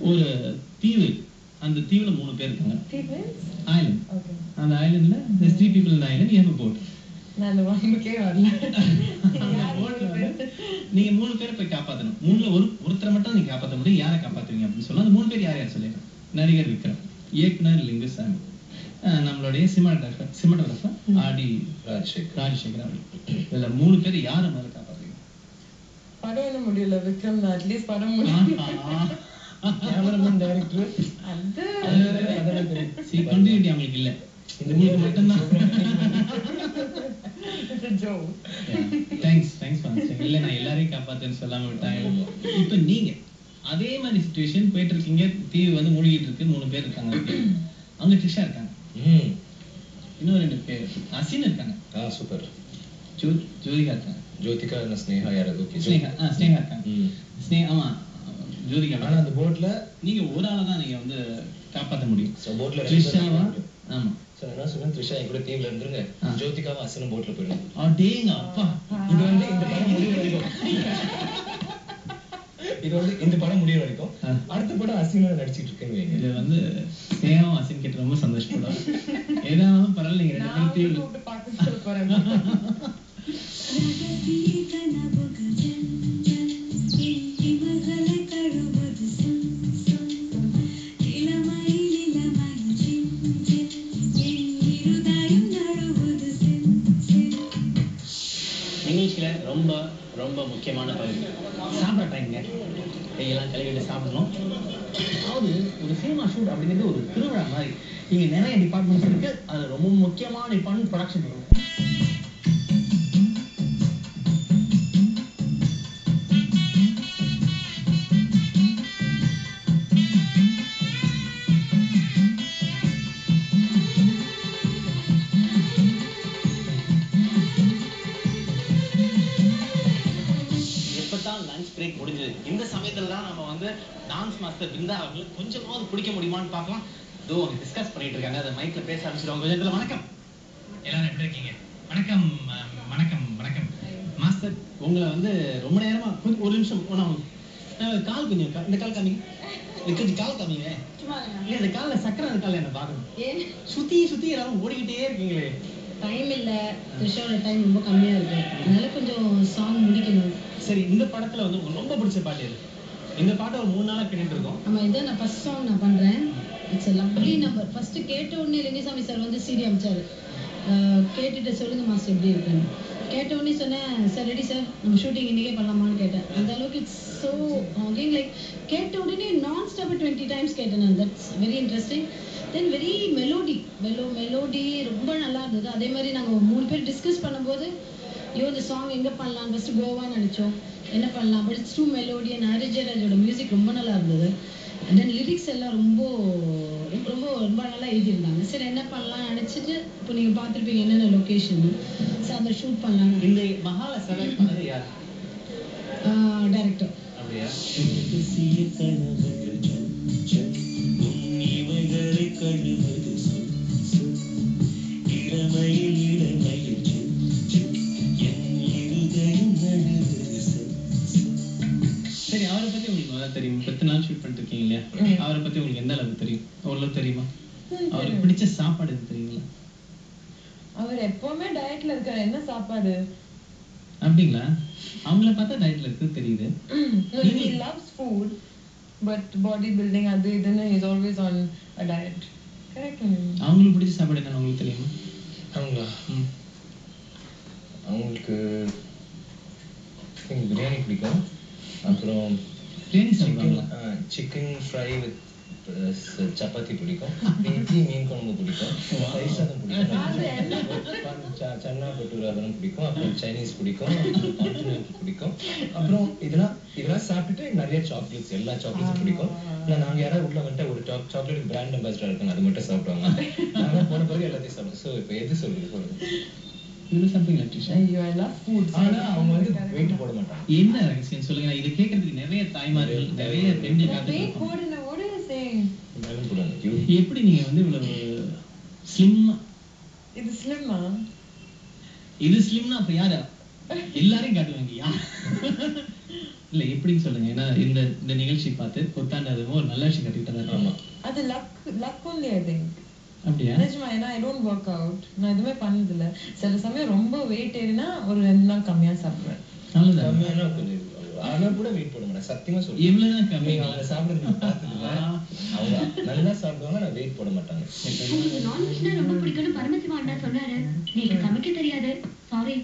ஒரு தீவு, அந்த தீவுல 3 பேர் இருக்காங்க. ஐலண்ட். அந்த ஐலண்ட்ல there's 3 people in the island. You have a boat. நான் வாங்கக்கே வரல. நீங்க 3 பேரை போய் காப்பாத்தணும். மூணுல ஒருத்தரை மட்டும் நீங்க காப்பாத்த முடியும். யாரை காப்பாத்துவீங்க அப்படின்னு சொன்னா அந்த 3 பேர் யார் சொல்லிடுறேன். நடிகர் விக்ரம், இயக்குனர் லிங்குசாமி, நம்மளுடைய சினிமாட்டோகிராஃபர் ஆடி ராஜசேகர் அவர்கள். இதுல 3 பேர் யாரை மேல காப்பாத்துவீங்க? படம் என்ன முடியல விக்ரம், அட்லீஸ்ட் படம் முடியல. கேமராமேன் டைரக்டர் சி கண்டினியூட்டி அவங்களுக்கு இல்ல, இந்த உங்களுக்கு மட்டும்தான். தேங்க்ஸ் இல்ல நான் எல்லாரையும் காப்பாத்துன்னு சொல்லாம விட்டாங்க. இப்ப நீங்க அதே மாதிரி சிச்சுவேஷன் போயிட்டு இருக்கீங்க, தீவு வந்து மூழ்கிட்டு இருக்கு, 3 பேர் இருக்காங்க. அங்க ட்ரிஷா இருக்காங்க, இன்னும் 2 பேர் அசின் இருக்காங்க. சூப்பர். ஜோதிகா இருக்காங்க. ஜோதிகா ஸ்னேகா யாரு? ஓகே ஸ்னேகா இருக்காங்க. ஆமா ஜோதிகா. ஆனா அந்த போட்ல நீங்க ஒரு ஆளை தான் நீங்க வந்து காப்பாற்ற முடியும். போட்ல த்ரிஷாவா? ஆமா. சோ என்ன சொல்றேன், த்ரிஷா என் கூட தீவுல இருந்துருங்க, ஜோதிகாவும் அசனும் போட்ல போயிடும். டேங்க அப்பா, இது வந்து இந்த படம் முடிய வரைக்கும் இந்த படம் முடிய வரைக்கும் அடுத்த படம் அசினோட நடிச்சிட்டு இருக்கேன்னு வைங்க. இது வந்து ஸ்னேகாவும் அசின் கிட்ட ரொம்ப சந்தோஷப்படுவாங்க. ஏதானாலும் பரவாயில்ல, நீங்க 2 பேரும் தீவுல கூப்பிட்டு பார்க்க சொல்ல போறேன். நிகழ்ச்சியில ரொம்ப ரொம்ப முக்கியமான பகுதி சாப்பிட்ற டைம்ங்க. கையெல்லாம் கழுவிட்டு சாப்பிடணும். அதாவது ஒரு சினிமா ஷூட் அப்படிங்கிறது ஒரு திருவிழா மாதிரி. இங்க நிறைய டிபார்ட்மெண்ட்ஸ் இருக்கு. அது ரொம்ப முக்கியமான டிபார்ட்மெண்ட் ப்ரொடக்ஷன் இருக்கும். இந்த சமயத்துல தான் நம்ம வந்து டான்ஸ் மாஸ்டர் பிருந்தா அவர்கள் கொஞ்சமாவது பிடிக்க முடியுமான்னு பார்க்கலாம். இதோ அவங்க டிஸ்கஸ் பண்ணிட்டு இருக்காங்க, அதை மைக்ல பேச ஆரம்பிச்சிருவாங்க. கொஞ்சத்துல வணக்கம், எல்லாரும் எப்படி இருக்கீங்க? வணக்கம் வணக்கம் வணக்கம் மாஸ்டர். உங்களை வந்து ரொம்ப நேரமா ஒரு நிமிஷம் கால் கொஞ்சம் இந்த கால் காமிங்க, கொஞ்சம் கால் காமிங்க. இந்த காலில் சக்கரை அந்த காலில் என்ன பார்க்கணும். சுத்தி சுத்தி எல்லாரும் ஓடிக்கிட்டே இருக்கீங்களே. டைம் இல்ல, த்ரிஷாவோட டைம் ரொம்ப கம்மியா இருக்கு, அதனால கொஞ்சம் சாங் முடிக்கணும். சரி, இந்த படத்துல வந்து உங்களுக்கு ரொம்ப பிடிச்ச பாட்டு எது? இந்த பாட்டை ஒரு 3 நாளா கேட்டுட்டு இருக்கோம். ஆமா, இதான் நான் ஃபர்ஸ்ட் சாங் நான் பண்றேன். It's a lovely number. First கேட்ட உடனே லிங்குசாமி சார் வந்து சிடி அமிச்சாரு, கேட்டுட்டு சொல்லுங்க மாஸ்டர் எப்படி இருக்குன்னு. கேட்ட உடனே சொன்னேன், சார் ரெடி சார், நம்ம ஷூட்டிங் இன்னைக்கே பண்ணலாமான்னு கேட்டேன். அந்த அளவுக்கு இட்ஸ் ஸோ லைக் கேட்ட உடனே நான் ஸ்டாப் 20 டைம்ஸ் கேட்டேன் நான். That's very interesting. Then very melody ரொம்ப நல்லா இருந்தது. அதே மாதிரி நாங்கள் 3 பேர் டிஸ்கஸ் பண்ணும்போது, ஐயோ இந்த சாங் எங்கே பண்ணலாம், ஃபஸ்ட்டு கோவான்னு நினச்சோம், என்ன பண்ணலாம், but it's too melody. And ஹரிஜராஜோட மியூசிக் ரொம்ப நல்லா இருந்தது. அண்ட் தென் லிரிக்ஸ் எல்லாம் ரொம்ப ரொம்ப ரொம்ப நல்லா எழுதியிருந்தாங்க. சரி என்ன பண்ணலாம் நினச்சிட்டு, இப்போ நீங்கள் பார்த்துருப்பீங்க என்னென்ன லொக்கேஷன். ஸோ அந்த ஷூட் பண்ணலாம். இந்த மகால செலக்ட் பண்ணது யார்? டைரக்டர். அப்படியா? சரி, அவரை பத்தி உங்களுக்கு நல்லா தெரியும். 10 நாள் ஷூட் பண்ணிட்டு இருக்கீங்க இல்லையா? அவரை பத்தி உங்களுக்கு எந்த அளவுக்கு தெரியும்? ஓரளவு தெரியுமா? அவருக்கு பிடிச்ச சாப்பாடு எது தெரியுங்களா? அவர் எப்பவுமே டயட்ல இருக்காரு. என்ன சாப்பாடு? அப்படிங்களா? அவங்கள பார்த்தா டயட்ல இருக்கு தெரியுது. He loves food, but body building அது இதுன்னு is always on a diet. Correct. அவங்களுக்கு பிடிச்ச சாப்பாடு என்னன்னு உங்களுக்கு தெரியுமா? அவங்களுக்கு பிரியாணி பிடிக்கும். அப்புறம் சிக்கன் ஃப்ரை வித் சப்பாத்தி பிடிக்கும். மீன் குழம்பு பிடிக்கும். ரைஸ் சாதம் பிடிக்கும். சன்னா பட்டூரா அதெல்லாம் பிடிக்கும். அப்புறம் சைனீஸ் பிடிக்கும். கான்டினென்டல் பிடிக்கும். அப்புறம் இதெல்லாம் சாப்பிட்டுட்டு நிறைய சாக்லேட்ஸ், எல்லா சாக்லேட்ஸும் பிடிக்கும். இல்லை நாங்கள் யாராவது உள்ள வந்துட்டு ஒரு சாக்லேட் பிராண்ட் அம்பாசிடர் இருக்காங்க, அது மட்டும் சாப்பிடுவாங்க. நாங்கள் போன பிறகு எல்லாத்தையும் சாப்பிடுவோம். ஸோ இப்போ எது சொல்லுங்க. இது சம்திங் லைக் டிஷ். ஐயோ ஐ லவ் ஃபுட். ஆனா அவங்க வந்து வெயிட் போட மாட்டாங்க. என்ன ரகசியம் சொல்லுங்க. இது கேட்கறதுக்கு நிறைய தாய்மார்கள், நிறைய பெண்கள் காத்துட்டு wait போடுன what are you saying? எப்படி நீங்க வந்து இவ்வளவு ஸ்லிம்? இது ஸ்லிம்மா? இது ஸ்லிம்னா அப்ப யாரு? எல்லாரையும் காட்டுவாங்க. இல்ல எப்படின்னு சொல்லுங்க. ஏன்னா இந்த நிகழ்ச்சி பார்த்து புத்தாண்டு ஒரு நல்ல விஷயம் கத்துக்கிட்டதா. ஆமா. அது luck only I think. அப்படியா? நிஜமா. ஏன்னா I don't work out. நான் எதுவுமே பண்ணதில்ல. சில சமயம் ரொம்ப வெயிட் ஏறினா ஒரு 2 நாள் கம்மியா சாப்பிடுவேன். அவ்வளவுதான். கம்மியானா கொஞ்சம் ஆனா கூட வெயிட் போட மாட்டேன். சத்தியமா சொல்றேன். இவ்வளவுதான் கம்மி. அவங்க சாப்பிடுறது பார்த்துருக்கேன். அவங்க நல்லா சாப்பிடுவாங்க, நான் வெயிட் போட மாட்டாங்க. உங்களுக்கு நான்வெஜ்னா ரொம்ப பிடிக்கும்னு பரமசிவா அண்ணா சொன்னாரு. நீங்க சமைக்க தெரியாது, சாரி.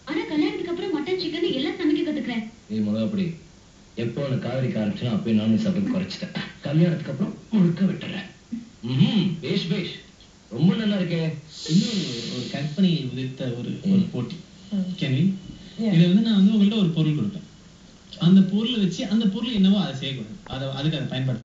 ஆனா கல்யாணத்துக்கு அப்புறம் மட்டன் சிக்கன் எல்லாம் சமைக்க கத்துக்கிறேன். அப்படி எப்போ உனக்கு காதலிக்க ஆரம்பிச்சுனா அப்பயே நான்வெஜ் சாப்பிட்டு குறைச்சிட்டேன். கல்யாணத்துக்கு அப்புறம் முழுக்க விட்டுறேன். பேஷ் பேஷ், ரொம்ப நல்லா இருக்கே. இன்னொரு ஒரு கற்பனை விதித்த ஒரு போட்டி. கேள்வி. Yeah. இது நான் உங்கள்ட்ட ஒரு பொருள் கொடுப்பேன். அந்த பொருளை வச்சு அந்த பொருள் என்னவோ அதை செய்யக்கூடாது. அதுக்கு அதை பயன்படுத்த